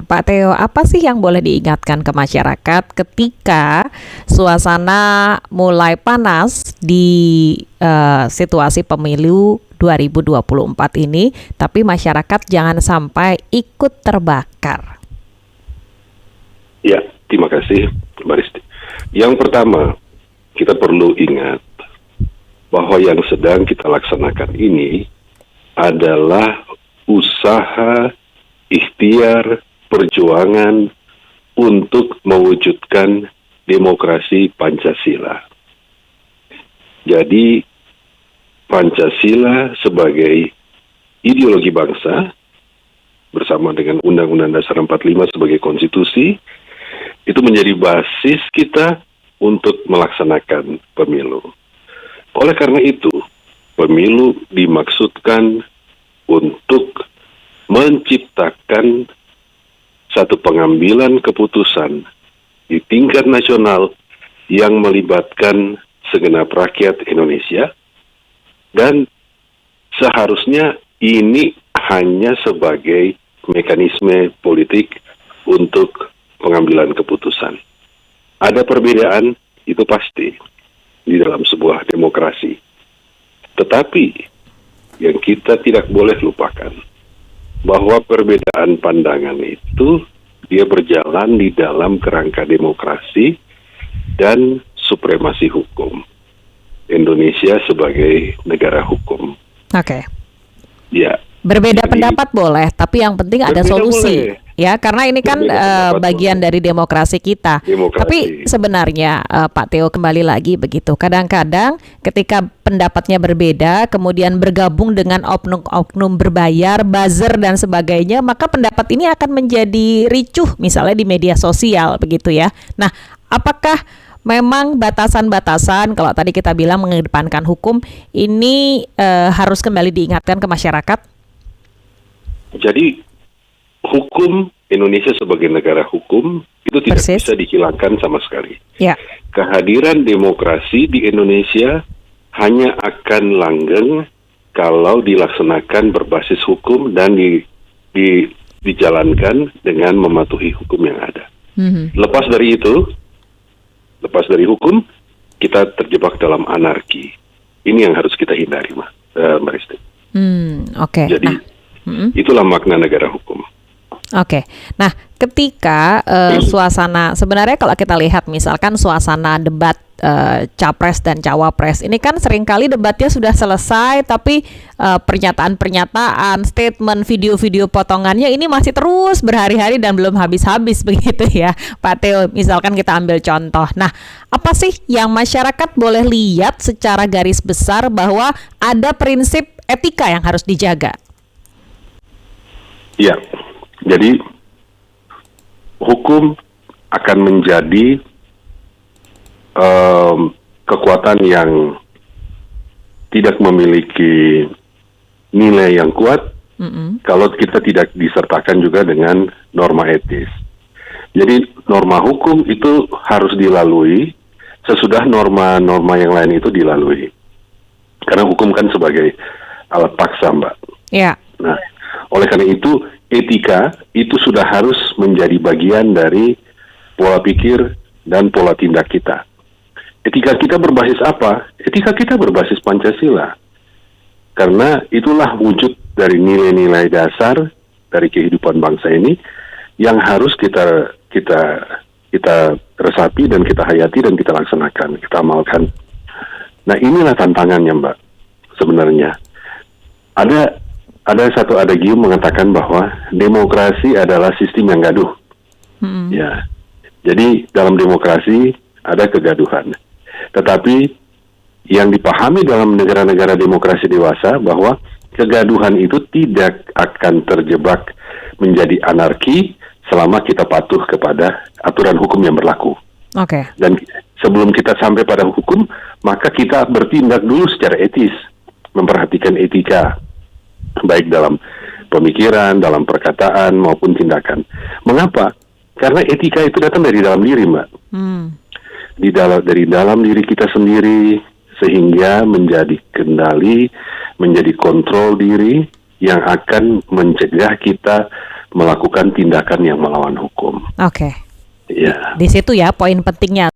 Pak Theo, apa sih yang boleh diingatkan ke masyarakat ketika suasana mulai panas di situasi pemilu 2024 ini, tapi masyarakat jangan sampai ikut terbakar? Ya, terima kasih Mbak Risti. Yang pertama, kita perlu ingat bahwa yang sedang kita laksanakan ini adalah usaha ikhtiar perjuangan untuk mewujudkan demokrasi Pancasila. Jadi Pancasila sebagai ideologi bangsa bersama dengan Undang-Undang Dasar 45 sebagai konstitusi itu menjadi basis kita untuk melaksanakan pemilu. Oleh karena itu, pemilu dimaksudkan untuk menciptakan satu pengambilan keputusan di tingkat nasional yang melibatkan segenap rakyat Indonesia, dan seharusnya ini hanya sebagai mekanisme politik untuk pengambilan keputusan. Ada perbedaan, itu pasti di dalam sebuah demokrasi. Tetapi yang kita tidak boleh lupakan bahwa perbedaan pandangan itu dia berjalan di dalam kerangka demokrasi dan supremasi hukum. Indonesia sebagai negara hukum. Oke. Ya. Berbeda pendapat boleh, tapi yang penting ada solusi. Boleh. Ya, karena ini kan bagian dari demokrasi kita. Tapi sebenarnya Pak Theo, kembali lagi begitu. Kadang-kadang ketika pendapatnya berbeda, kemudian bergabung dengan oknum-oknum berbayar, buzzer dan sebagainya, maka pendapat ini akan menjadi ricuh misalnya di media sosial begitu ya. Nah, apakah memang batasan-batasan, kalau tadi kita bilang mengedepankan hukum, ini harus kembali diingatkan ke masyarakat? Jadi hukum Indonesia sebagai negara hukum itu tidak bisa dihilangkan sama sekali. Ya. Kehadiran demokrasi di Indonesia hanya akan langgeng kalau dilaksanakan berbasis hukum dan dijalankan dengan mematuhi hukum yang ada. Lepas dari hukum, kita terjebak dalam anarki. Ini yang harus kita hindari, Mbak Risti. Oke. Jadi itulah makna negara hukum. Oke. Nah, ketika suasana, sebenarnya kalau kita lihat misalkan suasana debat capres dan cawapres, ini kan seringkali debatnya sudah selesai, tapi pernyataan-pernyataan, statement, video-video potongannya ini masih terus berhari-hari dan belum habis-habis begitu ya, Pak Theo. Misalkan kita ambil contoh. Nah, apa sih yang masyarakat boleh lihat secara garis besar bahwa ada prinsip etika yang harus dijaga? Ya. Jadi hukum akan menjadi kekuatan yang tidak memiliki nilai yang kuat kalau kita tidak disertakan juga dengan norma etis. Jadi norma hukum itu harus dilalui sesudah norma-norma yang lain itu dilalui. Karena hukum kan sebagai alat paksa, Mbak. Ya. Nah, oleh karena itu etika itu sudah harus menjadi bagian dari pola pikir dan pola tindak kita. Etika kita berbasis apa? Etika kita berbasis Pancasila. Karena itulah wujud dari nilai-nilai dasar dari kehidupan bangsa ini yang harus kita resapi dan kita hayati dan kita laksanakan, kita amalkan. Nah, inilah tantangannya, Mbak. Sebenarnya ada satu adagium mengatakan bahwa demokrasi adalah sistem yang gaduh. Ya, jadi dalam demokrasi ada kegaduhan. Tetapi yang dipahami dalam negara-negara demokrasi dewasa bahwa kegaduhan itu tidak akan terjebak menjadi anarki selama kita patuh kepada aturan hukum yang berlaku. Oke. Dan sebelum kita sampai pada hukum, maka kita bertindak dulu secara etis, memperhatikan etika. Baik dalam pemikiran, dalam perkataan, maupun tindakan. Mengapa? Karena etika itu datang dari dalam diri, Mbak. Dari dalam diri kita sendiri, sehingga menjadi kendali, menjadi kontrol diri, yang akan mencegah kita melakukan tindakan yang melawan hukum. Oke. Ya. Di situ ya poin pentingnya.